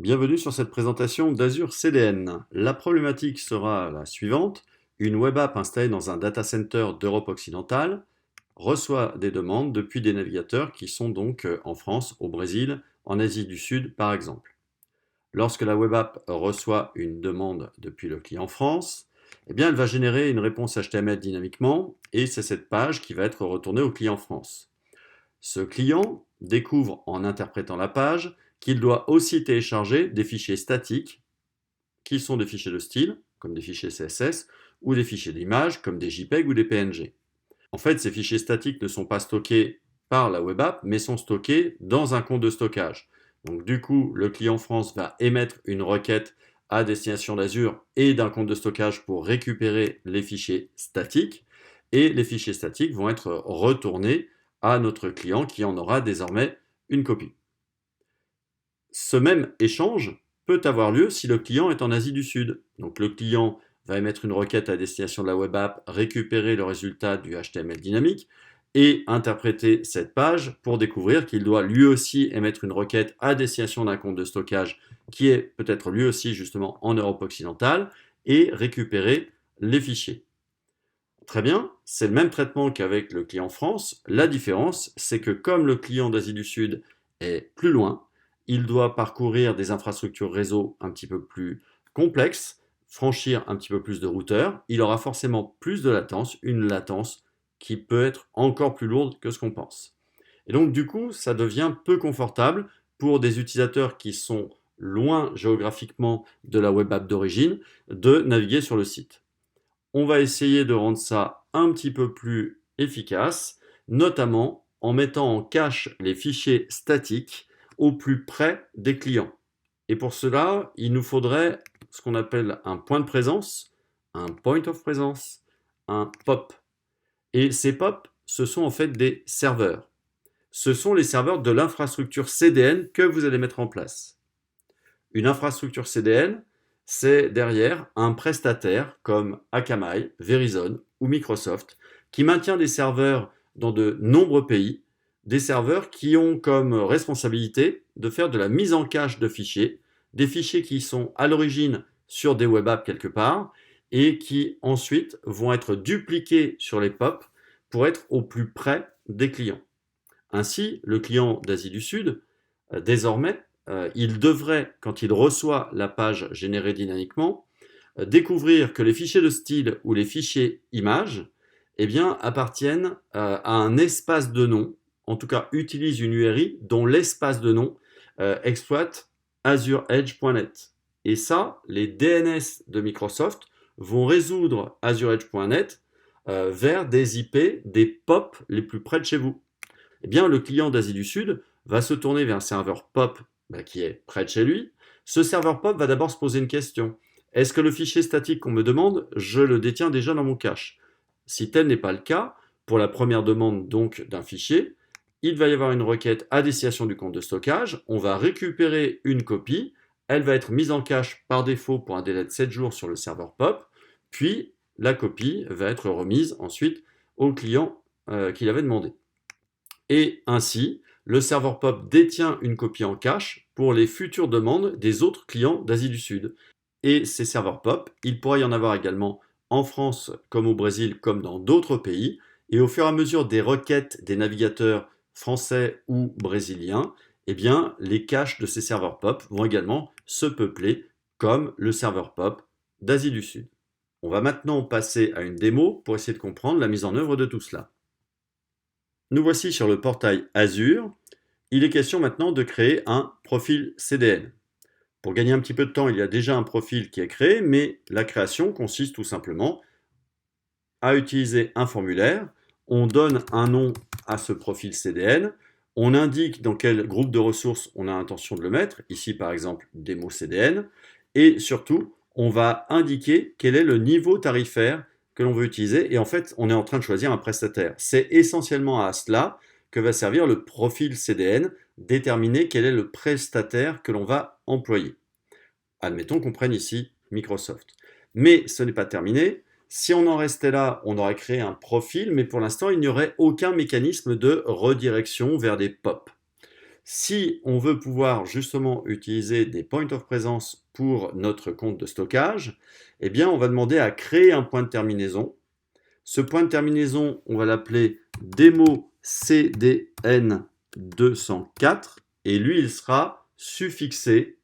Bienvenue sur cette présentation d'Azure CDN. La problématique sera la suivante. Une web app installée dans un data center d'Europe occidentale reçoit des demandes depuis des navigateurs qui sont donc en France, au Brésil, en Asie du Sud par exemple. Lorsque la web app reçoit une demande depuis le client France, eh bien, elle va générer une réponse HTML dynamiquement et c'est cette page qui va être retournée au client France. Ce client découvre en interprétant la page qu'il doit aussi télécharger des fichiers statiques qui sont des fichiers de style, comme des fichiers CSS, ou des fichiers d'image, comme des JPEG ou des PNG. En fait, ces fichiers statiques ne sont pas stockés par la web app, mais sont stockés dans un compte de stockage. Donc du coup, le client France va émettre une requête à destination d'Azure et d'un compte de stockage pour récupérer les fichiers statiques, et les fichiers statiques vont être retournés à notre client qui en aura désormais une copie. Ce même échange peut avoir lieu si le client est en Asie du Sud. Donc le client va émettre une requête à destination de la web app, récupérer le résultat du HTML dynamique et interpréter cette page pour découvrir qu'il doit lui aussi émettre une requête à destination d'un compte de stockage qui est peut-être lui aussi justement en Europe occidentale et récupérer les fichiers. Très bien, c'est le même traitement qu'avec le client France. La différence, c'est que comme le client d'Asie du Sud est plus loin, il doit parcourir des infrastructures réseau un petit peu plus complexes, franchir un petit peu plus de routeurs, il aura forcément plus de latence, une latence qui peut être encore plus lourde que ce qu'on pense. Et donc du coup, ça devient peu confortable pour des utilisateurs qui sont loin géographiquement de la web app d'origine de naviguer sur le site. On va essayer de rendre ça un petit peu plus efficace, notamment en mettant en cache les fichiers statiques au plus près des clients. Et pour cela, il nous faudrait ce qu'on appelle un point de présence, un point of presence, un POP. Et ces POP, ce sont en fait des serveurs. Ce sont les serveurs de l'infrastructure CDN que vous allez mettre en place. Une infrastructure CDN, c'est derrière un prestataire comme Akamai, Verizon ou Microsoft qui maintient des serveurs dans de nombreux pays, des serveurs qui ont comme responsabilité de faire de la mise en cache de fichiers, des fichiers qui sont à l'origine sur des web apps quelque part et qui ensuite vont être dupliqués sur les POP pour être au plus près des clients. Ainsi, le client d'Asie du Sud, désormais, il devrait, quand il reçoit la page générée dynamiquement, découvrir que les fichiers de style ou les fichiers images eh bien, appartiennent à un espace de nom, en tout cas utilisent une URI dont l'espace de nom exploite azureedge.net. Et ça, les DNS de Microsoft vont résoudre azureedge.net vers des IP, des POP les plus près de chez vous. Eh bien, le client d'Asie du Sud va se tourner vers un serveur POP qui est près de chez lui. Ce serveur POP va d'abord se poser une question. Est-ce que le fichier statique qu'on me demande, je le détiens déjà dans mon cache? Si tel n'est pas le cas, pour la première demande donc d'un fichier, il va y avoir une requête à destination du compte de stockage. On va récupérer une copie. Elle va être mise en cache par défaut pour un délai de 7 jours sur le serveur POP. Puis, la copie va être remise ensuite au client qui l'avait demandé. Et ainsi, le serveur POP détient une copie en cache pour les futures demandes des autres clients d'Asie du Sud. Et ces serveurs POP, il pourrait y en avoir également en France, comme au Brésil, comme dans d'autres pays. Et au fur et à mesure des requêtes des navigateurs français ou brésiliens, eh bien, les caches de ces serveurs POP vont également se peupler comme le serveur POP d'Asie du Sud. On va maintenant passer à une démo pour essayer de comprendre la mise en œuvre de tout cela. Nous voici sur le portail Azure. Il est question maintenant de créer un profil CDN. Pour gagner un petit peu de temps, il y a déjà un profil qui est créé, mais la création consiste tout simplement à utiliser un formulaire. On donne un nom à ce profil CDN. On indique dans quel groupe de ressources on a intention de le mettre. Ici, par exemple, démo CDN. Et surtout, on va indiquer quel est le niveau tarifaire que l'on veut utiliser. Et en fait, on est en train de choisir un prestataire. C'est essentiellement à cela que va servir le profil CDN, déterminer quel est le prestataire que l'on va employer. Admettons qu'on prenne ici Microsoft. Mais ce n'est pas terminé. Si on en restait là, on aurait créé un profil, mais pour l'instant, il n'y aurait aucun mécanisme de redirection vers des POP. Si on veut pouvoir justement utiliser des points of presence pour notre compte de stockage, eh bien on va demander à créer un point de terminaison. Ce point de terminaison, on va l'appeler démo CDN 204 et lui, il sera suffixé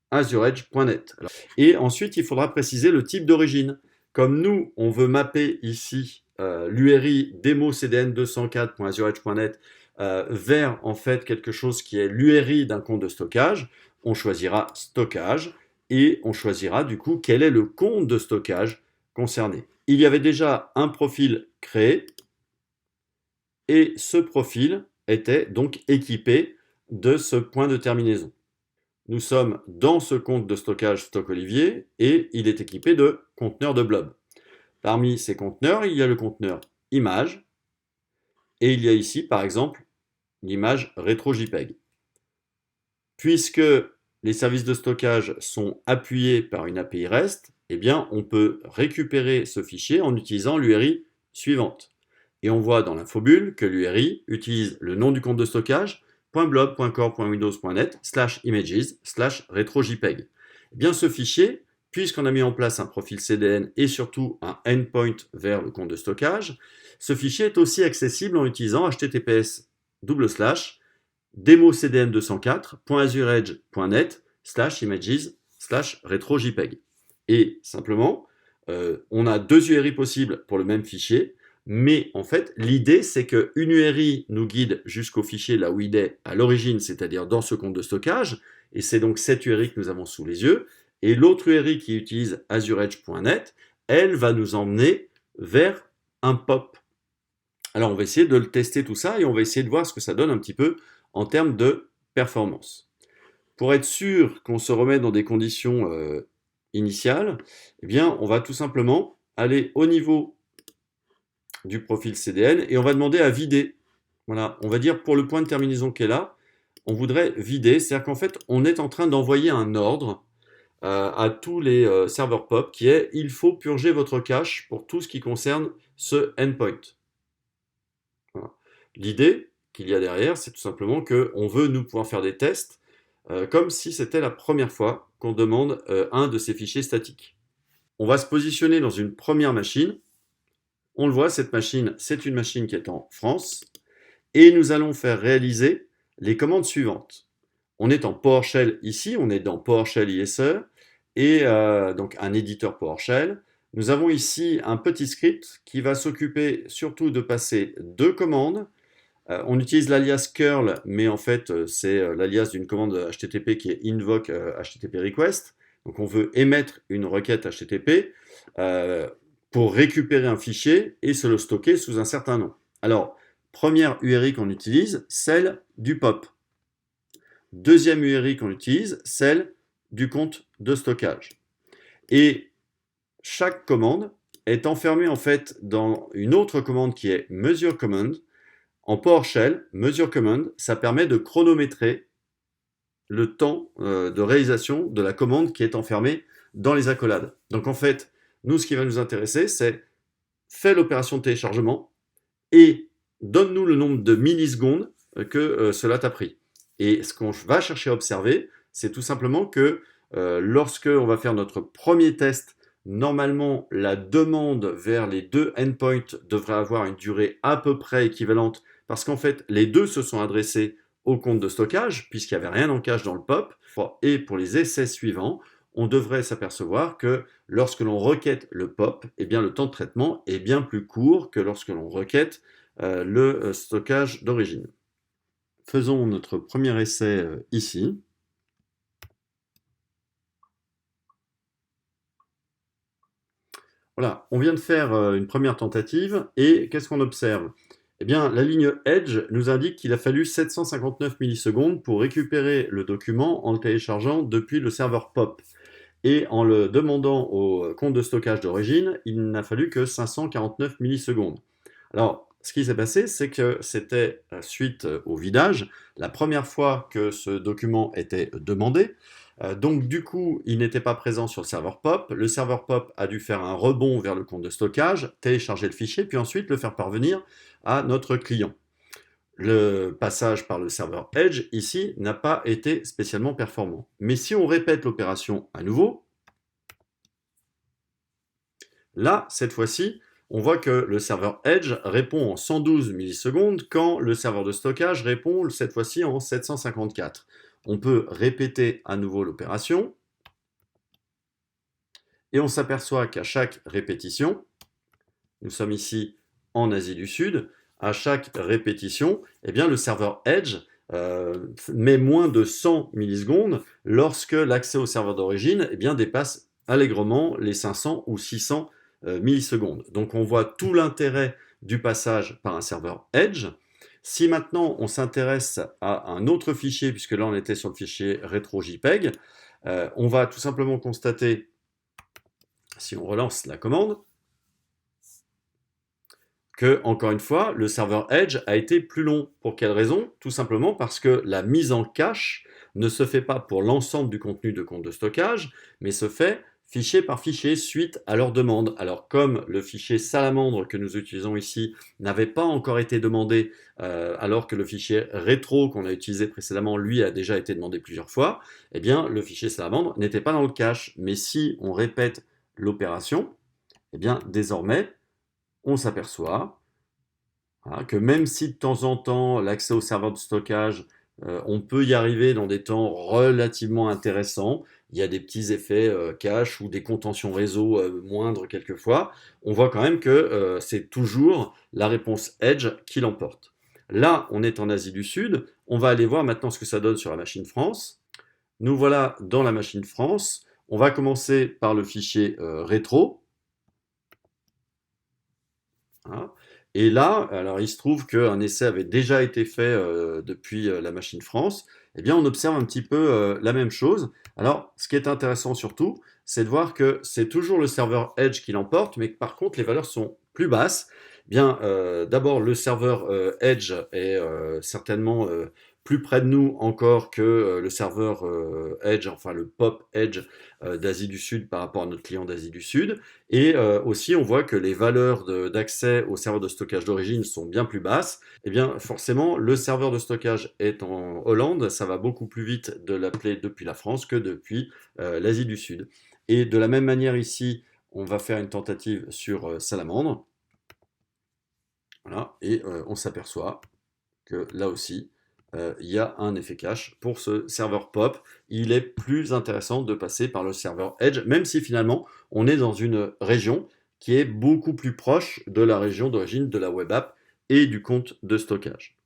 azuredge.net. Et ensuite, il faudra préciser le type d'origine. Comme nous, on veut mapper ici l'URI démo cdn204.azuredge.net vers en fait quelque chose qui est l'URI d'un compte de stockage, on choisira stockage et on choisira du coup quel est le compte de stockage concerné. Il y avait déjà un profil créé et ce profil était donc équipé de ce point de terminaison. Nous sommes dans ce compte de stockage Stock Olivier et il est équipé de conteneurs de blob. Parmi ces conteneurs, il y a le conteneur image et il y a ici par exemple l'image rétro JPEG. Puisque les services de stockage sont appuyés par une API REST, eh bien on peut récupérer ce fichier en utilisant l'URI suivante. Et on voit dans l'infobulle que l'URI utilise le nom du compte de stockage .blob.core.windows.net/images/retrojpeg. Eh bien ce fichier, puisqu'on a mis en place un profil CDN et surtout un endpoint vers le compte de stockage, ce fichier est aussi accessible en utilisant https://democdn204.azuredge.net/images/retrojpeg. Et simplement, on a deux URI possibles pour le même fichier, mais en fait, l'idée, c'est qu'une URI nous guide jusqu'au fichier là où il est à l'origine, c'est-à-dire dans ce compte de stockage, et c'est donc cette URI que nous avons sous les yeux, et l'autre URI qui utilise azuredge.net, elle va nous emmener vers un POP. Alors, on va essayer de le tester tout ça, et on va essayer de voir ce que ça donne un petit peu en termes de performance. Pour être sûr qu'on se remet dans des conditions initiales, eh bien, on va tout simplement aller au niveau du profil CDN et on va demander à vider. Voilà, on va dire pour le point de terminaison qui est là, on voudrait vider, c'est-à-dire qu'en fait, on est en train d'envoyer un ordre à tous les serveurs POP qui est il faut purger votre cache pour tout ce qui concerne ce endpoint. Voilà. L'idée qu'il y a derrière, c'est tout simplement qu'on veut nous pouvoir faire des tests comme si c'était la première fois qu'on demande un de ces fichiers statiques. On va se positionner dans une première machine. On le voit, cette machine, c'est une machine qui est en France. Et nous allons faire réaliser les commandes suivantes. On est en PowerShell ici, on est dans PowerShell ISE, et donc un éditeur PowerShell. Nous avons ici un petit script qui va s'occuper surtout de passer deux commandes. On utilise l'alias curl, mais en fait, c'est l'alias d'une commande HTTP qui est invoke HTTP request. Donc on veut émettre une requête HTTP pour récupérer un fichier et se le stocker sous un certain nom. Alors, première URI qu'on utilise, celle du POP. Deuxième URI qu'on utilise, celle du compte de stockage. Et chaque commande est enfermée en fait dans une autre commande qui est measure command. En PowerShell, measure command, ça permet de chronométrer le temps de réalisation de la commande qui est enfermée dans les accolades. Donc en fait, nous, ce qui va nous intéresser, c'est fais l'opération de téléchargement et donne-nous le nombre de millisecondes que cela t'a pris. Et ce qu'on va chercher à observer, c'est tout simplement que lorsque on va faire notre premier test, normalement, la demande vers les deux endpoints devrait avoir une durée à peu près équivalente parce qu'en fait, les deux se sont adressés au compte de stockage puisqu'il n'y avait rien en cache dans le POP. Et pour les essais suivants, on devrait s'apercevoir que lorsque l'on requête le POP, eh bien, le temps de traitement est bien plus court que lorsque l'on requête le stockage d'origine. Faisons notre premier essai ici. Voilà, on vient de faire une première tentative et qu'est-ce qu'on observe? Eh bien, la ligne Edge nous indique qu'il a fallu 759 millisecondes pour récupérer le document en le téléchargeant depuis le serveur POP. Et en le demandant au compte de stockage d'origine, il n'a fallu que 549 millisecondes. Alors, ce qui s'est passé, c'est que c'était suite au vidage, la première fois que ce document était demandé. Donc du coup, il n'était pas présent sur le serveur POP. Le serveur POP a dû faire un rebond vers le compte de stockage, télécharger le fichier, puis ensuite le faire parvenir à notre client. Le passage par le serveur Edge, ici, n'a pas été spécialement performant. Mais si on répète l'opération à nouveau, là, cette fois-ci, on voit que le serveur Edge répond en 112 millisecondes quand le serveur de stockage répond cette fois-ci en 754. On peut répéter à nouveau l'opération et on s'aperçoit qu'à chaque répétition, nous sommes ici en Asie du Sud, à chaque répétition, eh bien, le serveur Edge met moins de 100 millisecondes lorsque l'accès au serveur d'origine eh bien, dépasse allègrement les 500 ou 600 millisecondes. Donc on voit tout l'intérêt du passage par un serveur Edge. Si maintenant on s'intéresse à un autre fichier, puisque là on était sur le fichier RetroJPEG, on va tout simplement constater, si on relance la commande, que, encore une fois, le serveur Edge a été plus long. Pour quelle raison? Tout simplement parce que la mise en cache ne se fait pas pour l'ensemble du contenu de compte de stockage, mais se fait fichier par fichier suite à leur demande. Alors comme le fichier salamandre que nous utilisons ici n'avait pas encore été demandé, alors que le fichier rétro qu'on a utilisé précédemment, lui, a déjà été demandé plusieurs fois, eh bien le fichier salamandre n'était pas dans le cache. Mais si on répète l'opération, eh bien désormais, on s'aperçoit que même si de temps en temps l'accès au serveur de stockage, on peut y arriver dans des temps relativement intéressants, il y a des petits effets cache ou des contentions réseau moindres quelquefois, on voit quand même que c'est toujours la réponse Edge qui l'emporte. Là, on est en Asie du Sud, on va aller voir maintenant ce que ça donne sur la machine France. Nous voilà dans la machine France, on va commencer par le fichier rétro. Voilà. Et là, alors il se trouve qu'un essai avait déjà été fait depuis la machine France. Eh bien, on observe un petit peu la même chose. Alors, ce qui est intéressant surtout, c'est de voir que c'est toujours le serveur Edge qui l'emporte, mais que par contre, les valeurs sont plus basses. Eh bien, d'abord, le serveur Edge est certainement plus près de nous encore que le serveur Edge, enfin le POP Edge d'Asie du Sud par rapport à notre client d'Asie du Sud. Et aussi, on voit que les valeurs d'accès au serveur de stockage d'origine sont bien plus basses. Eh bien, forcément, le serveur de stockage est en Hollande. Ça va beaucoup plus vite de l'appeler depuis la France que depuis l'Asie du Sud. Et de la même manière ici, on va faire une tentative sur Salamandre. Voilà, et on s'aperçoit que là aussi, il y a un effet cache pour ce serveur POP. Il est plus intéressant de passer par le serveur Edge, même si finalement on est dans une région qui est beaucoup plus proche de la région d'origine de la web app et du compte de stockage.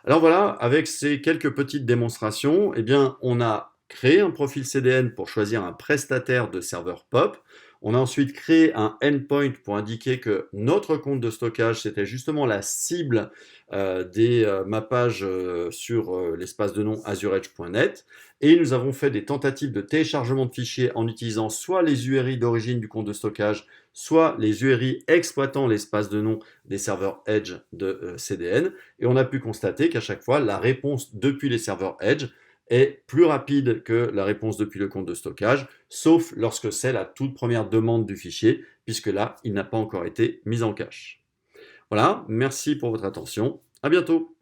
Alors voilà, avec ces quelques petites démonstrations, eh bien, on a créé un profil CDN pour choisir un prestataire de serveur POP. On a ensuite créé un endpoint pour indiquer que notre compte de stockage, c'était justement la cible des mappages sur l'espace de nom azuredge.net. Et nous avons fait des tentatives de téléchargement de fichiers en utilisant soit les URI d'origine du compte de stockage, soit les URI exploitant l'espace de nom des serveurs Edge de CDN. Et on a pu constater qu'à chaque fois, la réponse depuis les serveurs Edge est plus rapide que la réponse depuis le compte de stockage, sauf lorsque c'est la toute première demande du fichier, puisque là, il n'a pas encore été mis en cache. Voilà, merci pour votre attention. À bientôt.